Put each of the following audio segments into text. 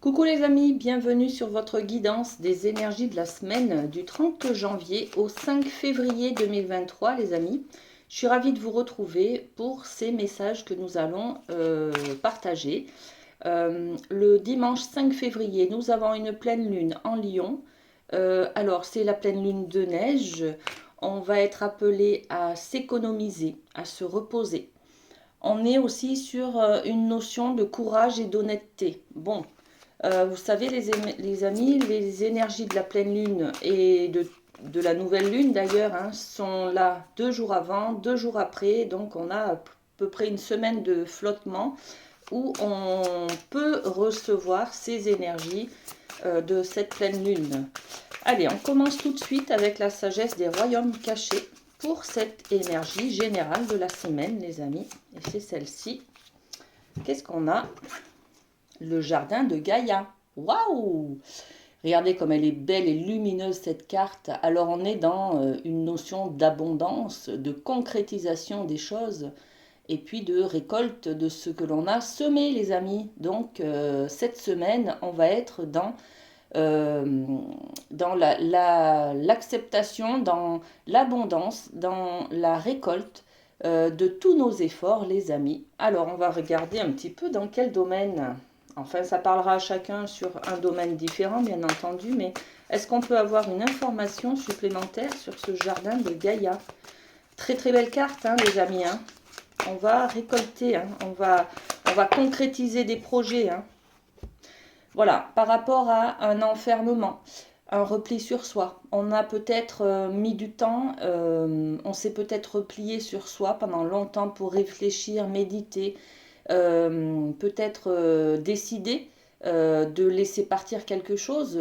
Coucou les amis, bienvenue sur votre guidance des énergies de la semaine du 30 janvier au 5 février 2023 les amis. Je suis ravie de vous retrouver pour ces messages que nous allons partager. Le dimanche 5 février, nous avons une pleine lune en Lion. Alors c'est la pleine lune de neige. On va être appelé à s'économiser, à se reposer. On est aussi sur une notion de courage et d'honnêteté. Bon, vous savez les amis, les énergies de la pleine lune et de la nouvelle lune d'ailleurs sont là 2 jours avant, 2 jours après. Donc on a à peu près une semaine de flottement où on peut recevoir ces énergies de cette pleine lune. Allez, on commence tout de suite avec la sagesse des royaumes cachés pour cette énergie générale de la semaine, les amis. Et c'est celle-ci. Qu'est-ce qu'on a? Le jardin de Gaïa. Waouh! Regardez comme elle est belle et lumineuse cette carte. Alors on est dans une notion d'abondance, de concrétisation des choses et puis de récolte de ce que l'on a semé les amis. Donc cette semaine on va être dans l'acceptation, dans l'abondance, dans la récolte de tous nos efforts les amis. Alors on va regarder un petit peu dans quel domaine. Enfin, ça parlera à chacun sur un domaine différent, bien entendu, mais est-ce qu'on peut avoir une information supplémentaire sur ce jardin de Gaïa? Très très belle carte, hein, les amis. Hein. On va récolter, hein, on va concrétiser des projets. Hein. Voilà, par rapport à un enfermement, un repli sur soi. On a peut-être mis du temps, on s'est peut-être replié sur soi pendant longtemps pour réfléchir, méditer, peut-être décider de laisser partir quelque chose,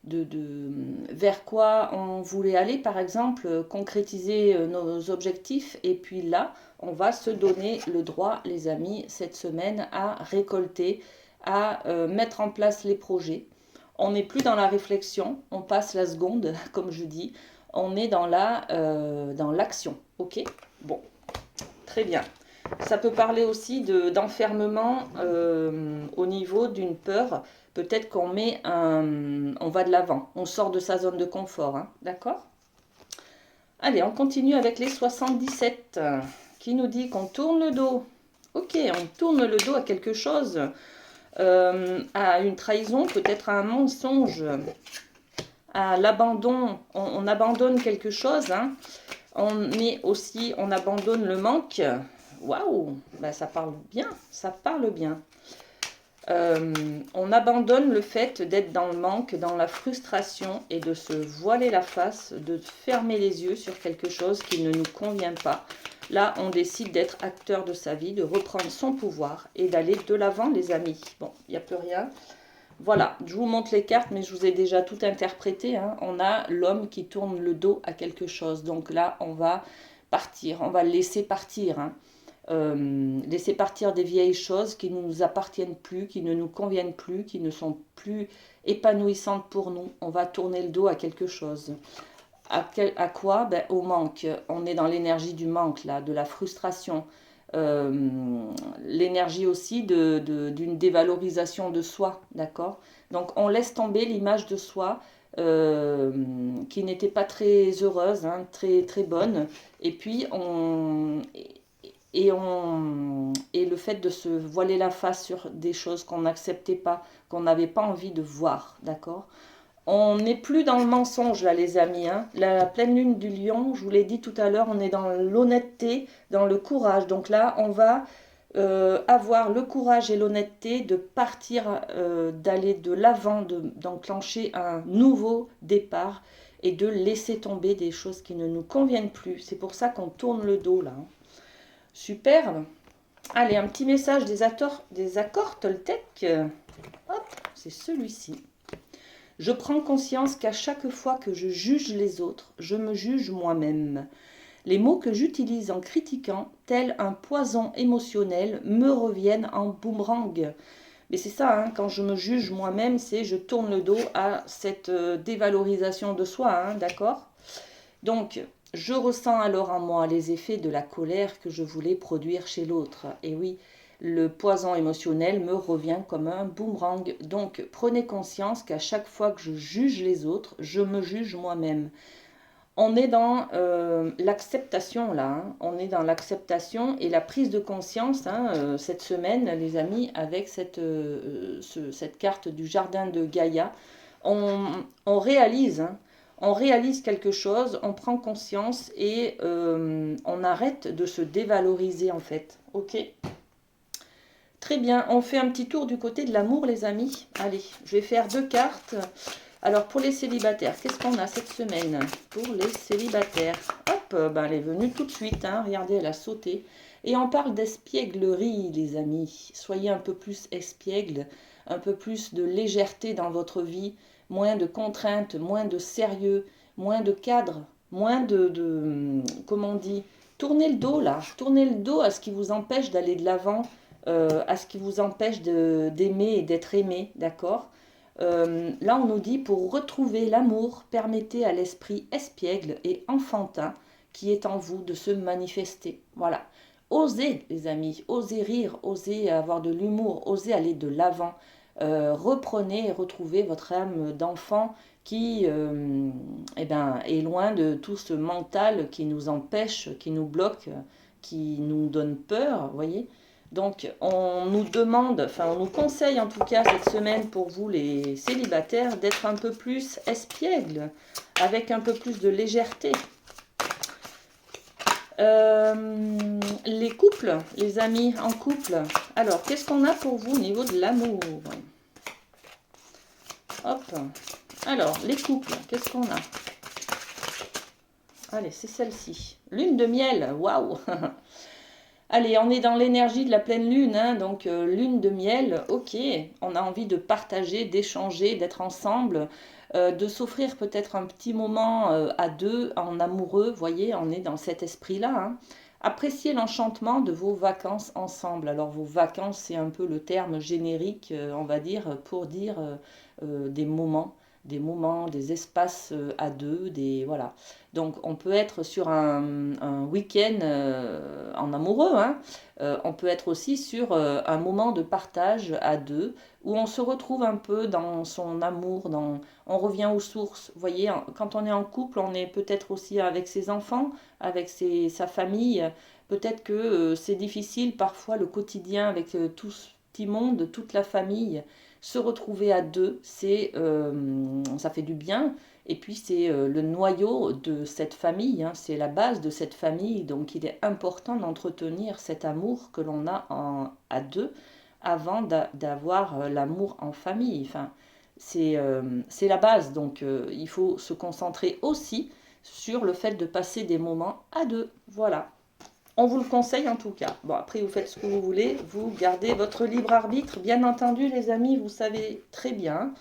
vers quoi on voulait aller, par exemple, concrétiser nos objectifs. Et puis là, on va se donner le droit, les amis, cette semaine, à récolter, à mettre en place les projets. On n'est plus dans la réflexion, on passe la seconde, comme je dis. On est dans l'action. Ok? Bon, très bien. Ça peut parler aussi d'enfermement au niveau d'une peur. Peut-être on va de l'avant, on sort de sa zone de confort, hein, d'accord? Allez, on continue avec les 77 qui nous dit qu'on tourne le dos. Ok, on tourne le dos à quelque chose, à une trahison, peut-être à un mensonge, à l'abandon. On abandonne quelque chose, hein. On abandonne le manque. Waouh, ben, ça parle bien, ça parle bien. On abandonne le fait d'être dans le manque, dans la frustration et de se voiler la face, de fermer les yeux sur quelque chose qui ne nous convient pas. Là, on décide d'être acteur de sa vie, de reprendre son pouvoir et d'aller de l'avant, les amis. Bon, il n'y a plus rien. Voilà, je vous montre les cartes, mais je vous ai déjà tout interprété. Hein. On a l'homme qui tourne le dos à quelque chose. Donc là, on va partir, on va laisser partir. Hein. Laisser partir des vieilles choses qui ne nous appartiennent plus, qui ne nous conviennent plus, qui ne sont plus épanouissantes pour nous. On va tourner le dos à quelque chose. À quoi? Ben, au manque. On est dans l'énergie du manque, là, de la frustration. L'énergie aussi d'une dévalorisation de soi, d'accord? Donc on laisse tomber l'image de soi qui n'était pas très heureuse, hein, très, très bonne. Et puis et le fait de se voiler la face sur des choses qu'on n'acceptait pas, qu'on n'avait pas envie de voir, d'accord? On n'est plus dans le mensonge là les amis. Hein. La pleine lune du lion, je vous l'ai dit tout à l'heure, on est dans l'honnêteté, dans le courage. Donc là, on va avoir le courage et l'honnêteté de partir, d'aller de l'avant, d'enclencher un nouveau départ et de laisser tomber des choses qui ne nous conviennent plus. C'est pour ça qu'on tourne le dos là. Hein. Superbe. Allez, un petit message des accords Toltec. Hop, c'est celui-ci. Je prends conscience qu'à chaque fois que je juge les autres, je me juge moi-même. Les mots que j'utilise en critiquant, tel un poison émotionnel, me reviennent en boomerang. Mais c'est ça, hein, quand je me juge moi-même, c'est je tourne le dos à cette dévalorisation de soi, hein, d'accord? Donc, je ressens alors en moi les effets de la colère que je voulais produire chez l'autre. Et oui, Le poison émotionnel me revient comme un boomerang. Donc prenez conscience qu'à chaque fois que je juge les autres, je me juge moi-même. On est dans l'acceptation là, hein. On est dans l'acceptation et la prise de conscience hein, cette semaine, les amis, avec cette carte du jardin de Gaïa. On réalise, hein, on réalise quelque chose, on prend conscience et on arrête de se dévaloriser en fait. Ok ? Très bien, on fait un petit tour du côté de l'amour les amis. Allez, je vais faire 2 cartes. Alors pour les célibataires, qu'est-ce qu'on a cette semaine pour les célibataires? Hop, ben elle est venue tout de suite, hein. Regardez, elle a sauté. Et on parle d'espièglerie les amis. Soyez un peu plus espiègle, un peu plus de légèreté dans votre vie, moins de contraintes, moins de sérieux, moins de cadre, moins comment on dit, tournez le dos là, tournez le dos à ce qui vous empêche d'aller de l'avant, à ce qui vous empêche d'aimer et d'être aimé, d'accord? Là, on nous dit, pour retrouver l'amour, permettez à l'esprit espiègle et enfantin qui est en vous de se manifester. Voilà. Osez, les amis, osez rire, osez avoir de l'humour, osez aller de l'avant. Reprenez et retrouvez votre âme d'enfant qui est loin de tout ce mental qui nous empêche, qui nous bloque, qui nous donne peur, vous voyez. Donc, on nous demande, enfin, on nous conseille en tout cas cette semaine pour vous les célibataires d'être un peu plus espiègle, avec un peu plus de légèreté. Les couples, les amis en couple. Alors, qu'est-ce qu'on a pour vous au niveau de l'amour? Hop. Alors, les couples, qu'est-ce qu'on a? Allez, c'est celle-ci. Lune de miel, waouh. Allez, on est dans l'énergie de la pleine lune, hein, donc lune de miel, ok, on a envie de partager, d'échanger, d'être ensemble, de s'offrir peut-être un petit moment à deux, en amoureux, voyez, on est dans cet esprit-là. Hein. Appréciez l'enchantement de vos vacances ensemble. Alors vos vacances, c'est un peu le terme générique, on va dire, pour dire des moments, des espaces à deux, voilà. Donc on peut être sur un week-end en amoureux, hein. On peut être aussi sur un moment de partage à deux, où on se retrouve un peu dans son amour, on revient aux sources. Vous voyez, quand on est en couple, on est peut-être aussi avec ses enfants, avec sa famille. Peut-être que c'est difficile parfois le quotidien avec tout ce petit monde, toute la famille. Se retrouver à deux, ça fait du bien. Et puis c'est le noyau de cette famille, hein, c'est la base de cette famille. Donc il est important d'entretenir cet amour que l'on a à deux avant d'avoir l'amour en famille. Enfin, c'est la base. Donc il faut se concentrer aussi sur le fait de passer des moments à deux. Voilà. On vous le conseille en tout cas. Bon, après, vous faites ce que vous voulez. Vous gardez votre libre arbitre. Bien entendu, les amis, vous savez très bien.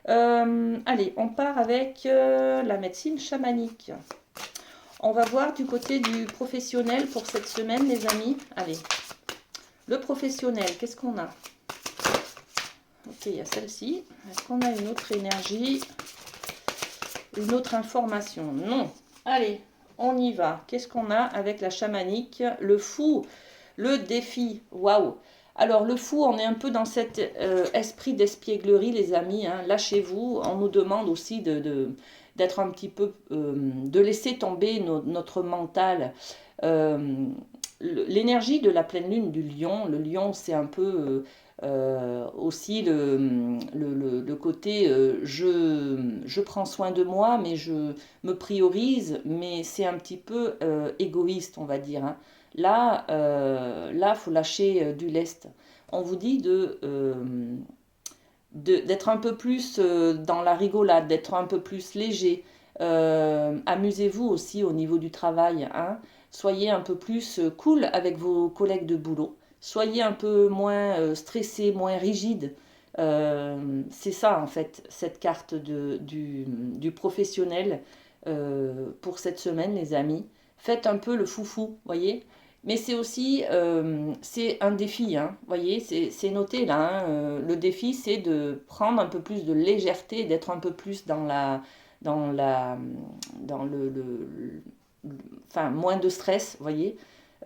Allez, on part avec la médecine chamanique. On va voir du côté du professionnel pour cette semaine, les amis. Allez, le professionnel, qu'est-ce qu'on a? Ok, il y a celle-ci. Est-ce qu'on a une autre énergie? Une autre information? Non. Allez, on y va. Qu'est-ce qu'on a avec la chamanique? Le fou, le défi. Waouh! Alors le fou, on est un peu dans cet esprit d'espièglerie, les amis. Hein. Lâchez-vous. On nous demande aussi d'être un petit peu, de laisser tomber notre mental. L'énergie de la pleine lune du lion. Le lion, c'est un peu aussi le côté je prends soin de moi, mais je me priorise, mais c'est un petit peu égoïste, on va dire. Hein. Là, faut lâcher du lest. On vous dit d'être un peu plus dans la rigolade, d'être un peu plus léger. Amusez-vous aussi au niveau du travail. Hein. Soyez un peu plus cool avec vos collègues de boulot. Soyez un peu moins stressé, moins rigide. C'est ça en fait, cette carte du professionnel pour cette semaine, les amis. Faites un peu le foufou, voyez. Mais c'est aussi c'est un défi, hein, voyez, c'est noté là. Hein, le défi, c'est de prendre un peu plus de légèreté, d'être un peu plus dans le enfin moins de stress, voyez.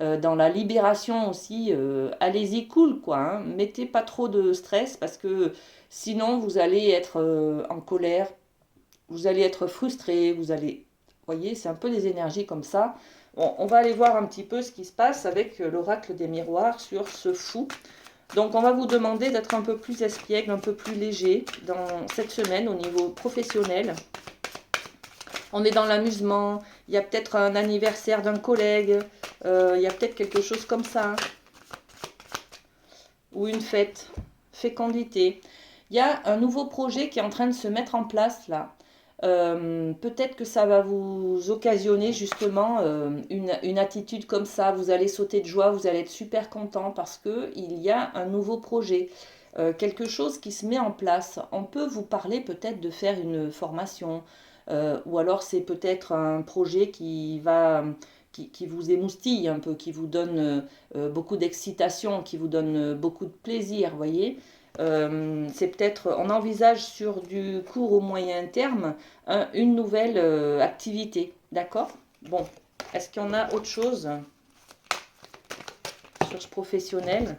dans la libération aussi, allez-y cool quoi, hein. Mettez pas trop de stress parce que sinon vous allez être en colère, vous allez être frustré, vous allez... Vous voyez, c'est un peu des énergies comme ça. Bon, on va aller voir un petit peu ce qui se passe avec l'oracle des miroirs sur ce fou. Donc on va vous demander d'être un peu plus espiègle, un peu plus léger dans cette semaine au niveau professionnel. On est dans l'amusement, il y a peut-être un anniversaire d'un collègue, il y a peut-être quelque chose comme ça. Ou une fête, fécondité. Il y a un nouveau projet qui est en train de se mettre en place là. Peut-être que ça va vous occasionner justement une attitude comme ça. Vous allez sauter de joie, vous allez être super content parce que il y a un nouveau projet. Quelque chose qui se met en place. On peut vous parler peut-être de faire une formation, ou alors c'est peut-être un projet qui vous émoustille un peu, qui vous donne beaucoup d'excitation, qui vous donne beaucoup de plaisir, voyez. C'est peut-être, on envisage sur du court au moyen terme une nouvelle activité, d'accord? Bon, est-ce qu'il y en a autre chose sur ce professionnel?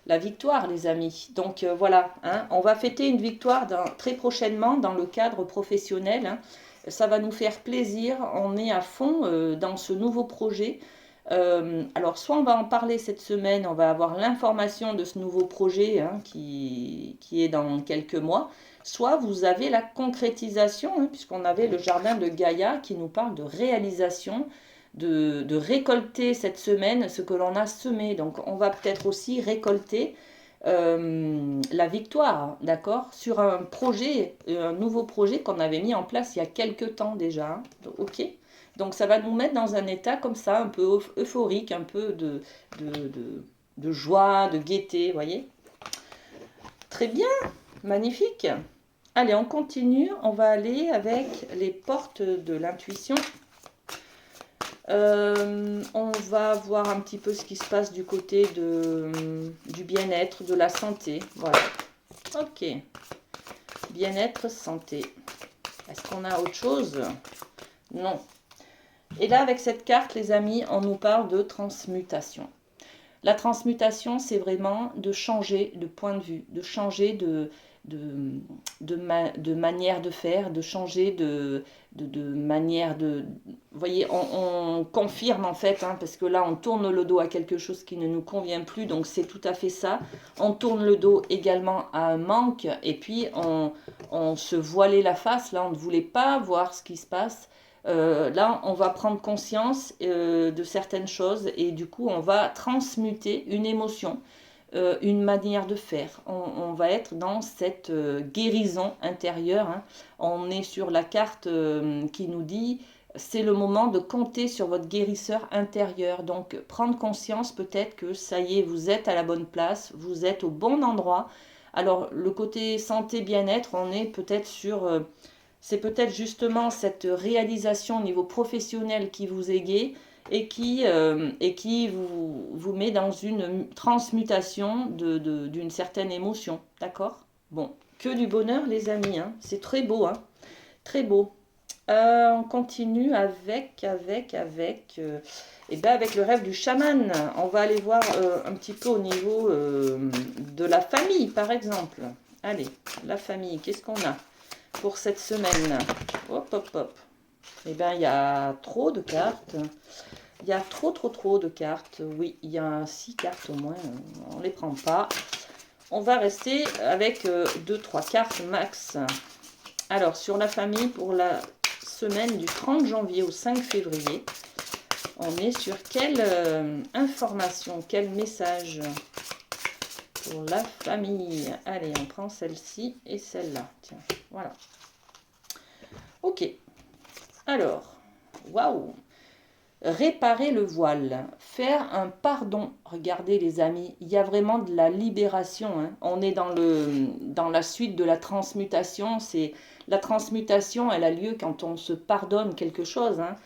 La victoire, les amis. Donc voilà, hein, on va fêter une victoire très prochainement dans le cadre professionnel, hein. Ça va nous faire plaisir, on est à fond dans ce nouveau projet. Alors, soit on va en parler cette semaine, on va avoir l'information de ce nouveau projet hein, qui est dans quelques mois, soit vous avez la concrétisation, hein, puisqu'on avait le jardin de Gaïa qui nous parle de réalisation, de récolter cette semaine ce que l'on a semé. Donc, on va peut-être aussi récolter la victoire, d'accord, sur un projet, un nouveau projet qu'on avait mis en place il y a quelques temps déjà, hein. Ok. Donc ça va nous mettre dans un état comme ça, un peu euphorique, un peu de joie, de gaieté, voyez. Très bien, magnifique. Allez, on continue, on va aller avec les portes de l'intuition. On va voir un petit peu ce qui se passe du côté du bien-être, de la santé. Voilà. Ok. Bien-être, santé. Est-ce qu'on a autre chose? Non. Et là, avec cette carte, les amis, on nous parle de transmutation. La transmutation, c'est vraiment de changer de point de vue, de changer de manière de faire, de changer de manière de... Vous voyez, on confirme en fait, hein, parce que là, on tourne le dos à quelque chose qui ne nous convient plus, donc c'est tout à fait ça. On tourne le dos également à un manque, et puis on se voilait la face, là, on ne voulait pas voir ce qui se passe. Là, on va prendre conscience de certaines choses et du coup, on va transmuter une émotion, une manière de faire. On va être dans cette guérison intérieure, hein. On est sur la carte qui nous dit c'est le moment de compter sur votre guérisseur intérieur. Donc, prendre conscience peut-être que ça y est, vous êtes à la bonne place, vous êtes au bon endroit. Alors, le côté santé, bien-être, on est peut-être sur... c'est peut-être justement cette réalisation au niveau professionnel qui vous égaye et qui vous met dans une transmutation d'une certaine émotion. D'accord? Bon, que du bonheur les amis, hein. C'est très beau, hein. Très beau. On continue avec le rêve du chaman. On va aller voir un petit peu au niveau de la famille, par exemple. Allez, la famille, qu'est-ce qu'on a pour cette semaine? Hop, hop, hop. Eh bien, il y a trop de cartes. Il y a trop de cartes. Oui, il y a 6 cartes au moins. On ne les prend pas. On va rester avec 2-3 cartes max. Alors, sur la famille, pour la semaine du 30 janvier au 5 février, on est sur quelle information, quel message pour la famille? Allez, on prend celle-ci et celle-là. Tiens, voilà. Ok. Alors, waouh! Réparer le voile, faire un pardon. Regardez les amis, il y a vraiment de la libération, hein. On est dans la suite de la transmutation. La transmutation, elle a lieu quand on se pardonne quelque chose, hein.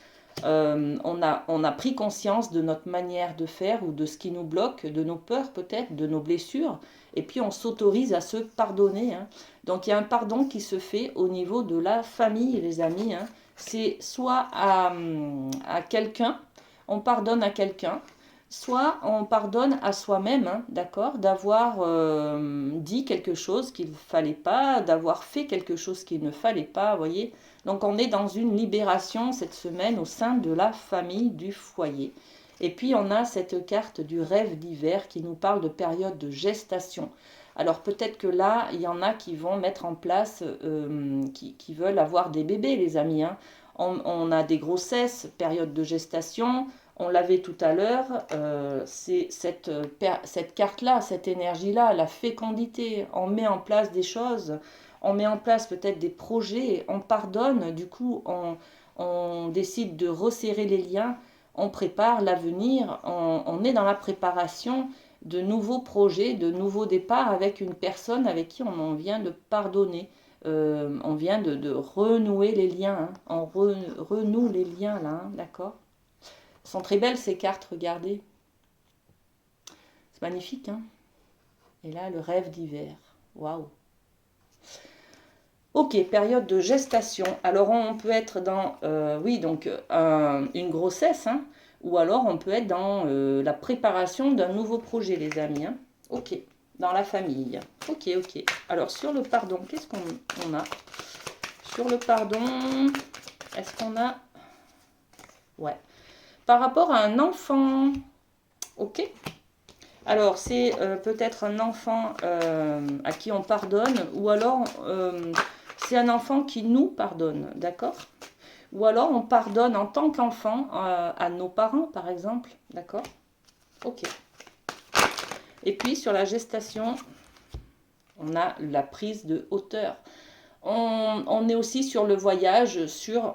On a pris conscience de notre manière de faire ou de ce qui nous bloque, de nos peurs peut-être, de nos blessures, et puis on s'autorise à se pardonner, hein. Donc il y a un pardon qui se fait au niveau de la famille, les amis, hein. C'est soit à quelqu'un on pardonne à quelqu'un, soit on pardonne à soi-même, hein, d'accord, d'avoir dit quelque chose qu'il ne fallait pas, d'avoir fait quelque chose qu'il ne fallait pas, vous voyez. Donc on est dans une libération cette semaine au sein de la famille, du foyer. Et puis on a cette carte du rêve d'hiver qui nous parle de période de gestation. Alors peut-être que là, il y en a qui vont mettre en place, qui veulent avoir des bébés, les amis, hein. On a des grossesses, période de gestation, on l'avait tout à l'heure, c'est cette carte-là, cette énergie-là, la fécondité. On met en place des choses, on met en place peut-être des projets, on pardonne, du coup on décide de resserrer les liens, on prépare l'avenir, on est dans la préparation de nouveaux projets, de nouveaux départs avec une personne avec qui on vient de pardonner. On vient de renouer les liens, hein. On renoue les liens là, hein, d'accord. Elles sont très belles ces cartes, regardez. C'est magnifique, hein. Et là, le rêve d'hiver. Waouh. Ok, période de gestation. Alors on peut être dans, oui, donc une grossesse, hein, ou alors on peut être dans la préparation d'un nouveau projet, les amis, hein. Ok, dans la famille. Ok, ok. Alors sur le pardon, qu'est-ce qu'on a? Sur le pardon, est-ce qu'on a... Ouais. Par rapport à un enfant, ok. Alors c'est peut-être un enfant à qui on pardonne, ou alors c'est un enfant qui nous pardonne, d'accord? Ou alors on pardonne en tant qu'enfant à nos parents, par exemple, d'accord? Ok. Et puis sur la gestation, on a la prise de hauteur. On est aussi sur le voyage,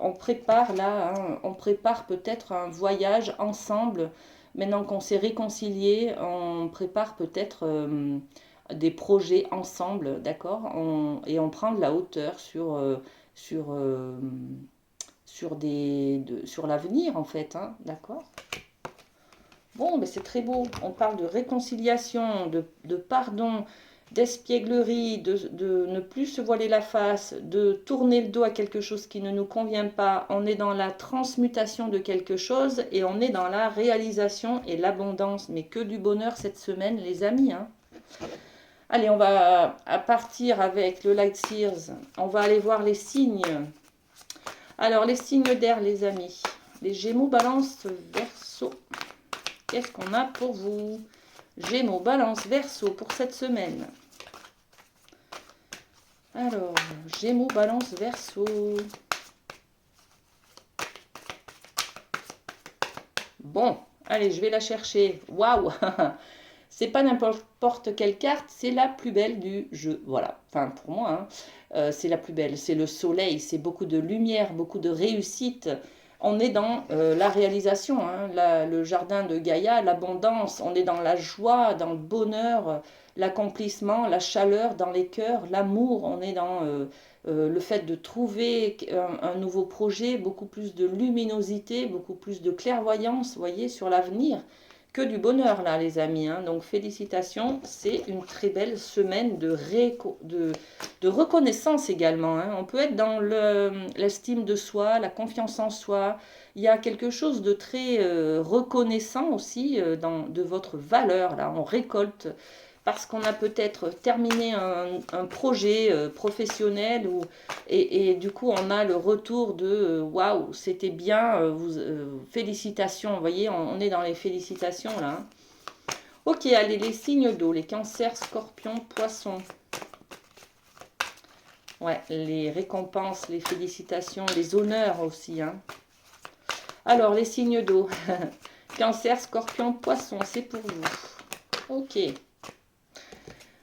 on prépare là, hein, on prépare peut-être un voyage ensemble. Maintenant qu'on s'est réconcilié, on prépare peut-être des projets ensemble, d'accord? Et on prend de la hauteur sur, sur l'avenir en fait, hein, d'accord? Bon, mais c'est très beau. On parle de réconciliation, de pardon, d'espièglerie, de ne plus se voiler la face, de tourner le dos à quelque chose qui ne nous convient pas. On est dans la transmutation de quelque chose et on est dans la réalisation et l'abondance. Mais que du bonheur cette semaine, les amis, hein. Allez, on va partir avec le Light Sears. On va aller voir les signes. Alors, les signes d'air, les amis. Les Gémeaux, Balance, Verseau. Qu'est-ce qu'on a pour vous? Gémeaux, Balance, Verseau pour cette semaine. Alors, Gémeaux, Balance, Verseau. Bon, allez, je vais la chercher. Waouh! C'est pas n'importe quelle carte, c'est la plus belle du jeu. Voilà, enfin pour moi, hein, c'est la plus belle. C'est le soleil, c'est beaucoup de lumière, beaucoup de réussite. On est dans la réalisation, hein, le jardin de Gaïa, l'abondance. On est dans la joie, dans le bonheur, l'accomplissement, la chaleur dans les cœurs, l'amour. On est dans le fait de trouver un nouveau projet, beaucoup plus de luminosité, beaucoup plus de clairvoyance, vous voyez, sur l'avenir. Que du bonheur là les amis, hein. Donc félicitations, c'est une très belle semaine de reconnaissance également, hein. On peut être dans l'estime de soi, la confiance en soi. Il y a quelque chose de très reconnaissant aussi de votre valeur là. On récolte parce qu'on a peut-être terminé un projet professionnel et du coup on a le retour de waouh, c'était bien, félicitations, vous voyez, on est dans les félicitations là, hein. Ok, allez, les signes d'eau, les cancers, scorpions, poissons. Ouais, les récompenses, les félicitations, les honneurs aussi, hein. Alors, les signes d'eau, cancer, scorpion, poisson, c'est pour vous. Ok.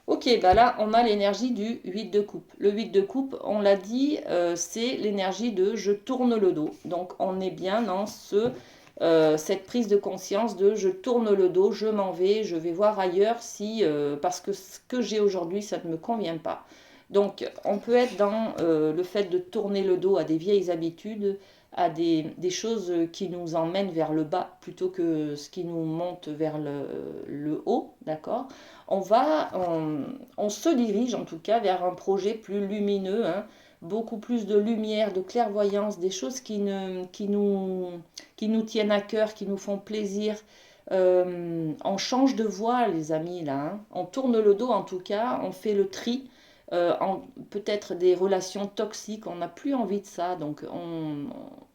Ok, bah là, on a l'énergie du 8 de coupe. Le 8 de coupe, on l'a dit, c'est l'énergie de je tourne le dos. Donc, on est bien dans cette prise de conscience de je tourne le dos, je m'en vais, je vais voir ailleurs parce que ce que j'ai aujourd'hui, ça ne me convient pas. Donc, on peut être dans le fait de tourner le dos à des vieilles habitudes, à des choses qui nous emmènent vers le bas plutôt que ce qui nous monte vers le haut, d'accord? On se dirige en tout cas vers un projet plus lumineux, hein, beaucoup plus de lumière, de clairvoyance, des choses qui nous tiennent à cœur, qui nous font plaisir. On change de voie, les amis, là. Hein. On tourne le dos, en tout cas, on fait le tri. Peut-être des relations toxiques, on n'a plus envie de ça, donc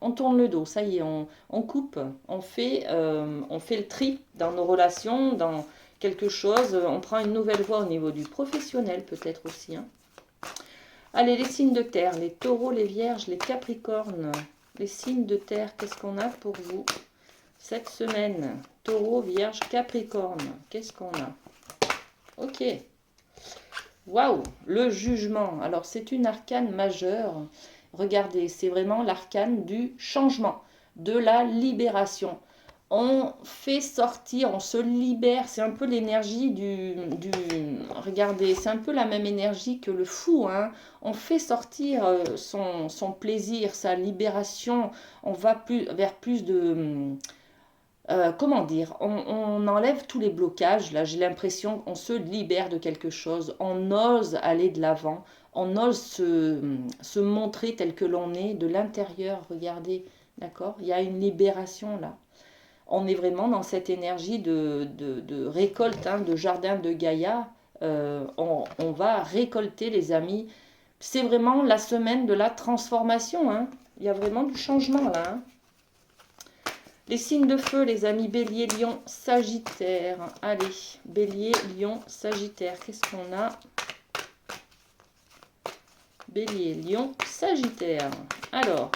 on tourne le dos, ça y est, on coupe, on fait le tri dans nos relations, dans quelque chose, on prend une nouvelle voie au niveau du professionnel peut-être aussi. Hein. Allez, les signes de terre, les taureaux, les vierges, les capricornes, les signes de terre, qu'est-ce qu'on a pour vous cette semaine? Taureau, vierge, capricorne, qu'est-ce qu'on a? Ok. Waouh, le jugement. Alors, c'est une arcane majeure. Regardez, c'est vraiment l'arcane du changement, de la libération. On fait sortir, on se libère. C'est un peu l'énergie regardez, c'est un peu la même énergie que le fou. Hein. On fait sortir son plaisir, sa libération. On va vers plus de... comment dire, on enlève tous les blocages. Là, j'ai l'impression qu'on se libère de quelque chose. On ose aller de l'avant. On ose se montrer tel que l'on est de l'intérieur. Regardez, d'accord? Il y a une libération là. On est vraiment dans cette énergie de récolte, hein, de jardin de Gaïa. On va récolter, les amis. C'est vraiment la semaine de la transformation. Hein. Il y a vraiment du changement là. Hein. Les signes de feu, les amis, Bélier, Lion, Sagittaire. Allez, Bélier, Lion, Sagittaire. Qu'est-ce qu'on a? Bélier, Lion, Sagittaire. Alors,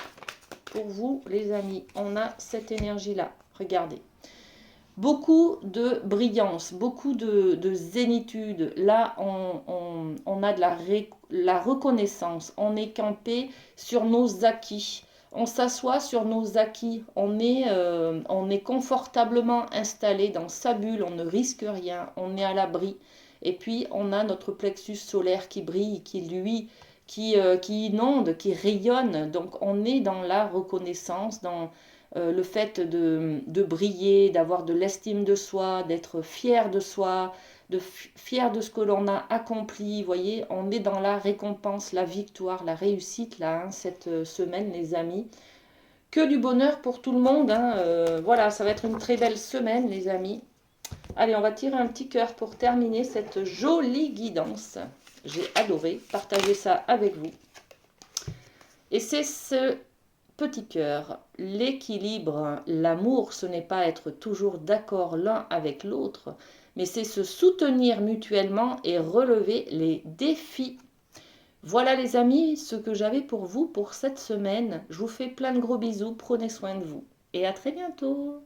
pour vous, les amis, on a cette énergie-là. Regardez. Beaucoup de brillance, beaucoup de zénitude. Là, on a de la reconnaissance. On est campé sur nos acquis. On s'assoit sur nos acquis. On est confortablement installé dans sa bulle. On ne risque rien. On est à l'abri. Et puis, on a notre plexus solaire qui brille, qui inonde, qui rayonne. Donc, on est dans la reconnaissance, dans le fait de briller, d'avoir de l'estime de soi, d'être fier de soi, fier de ce que l'on a accompli. Vous voyez, on est dans la récompense, la victoire, la réussite là, hein, cette semaine, les amis. Que du bonheur pour tout le monde. Hein. Voilà, ça va être une très belle semaine, les amis. Allez, on va tirer un petit cœur pour terminer cette jolie guidance. J'ai adoré partager ça avec vous. Et c'est ce petit cœur, l'équilibre, l'amour, ce n'est pas être toujours d'accord l'un avec l'autre, mais c'est se soutenir mutuellement et relever les défis. Voilà les amis, ce que j'avais pour vous pour cette semaine. Je vous fais plein de gros bisous, prenez soin de vous et à très bientôt.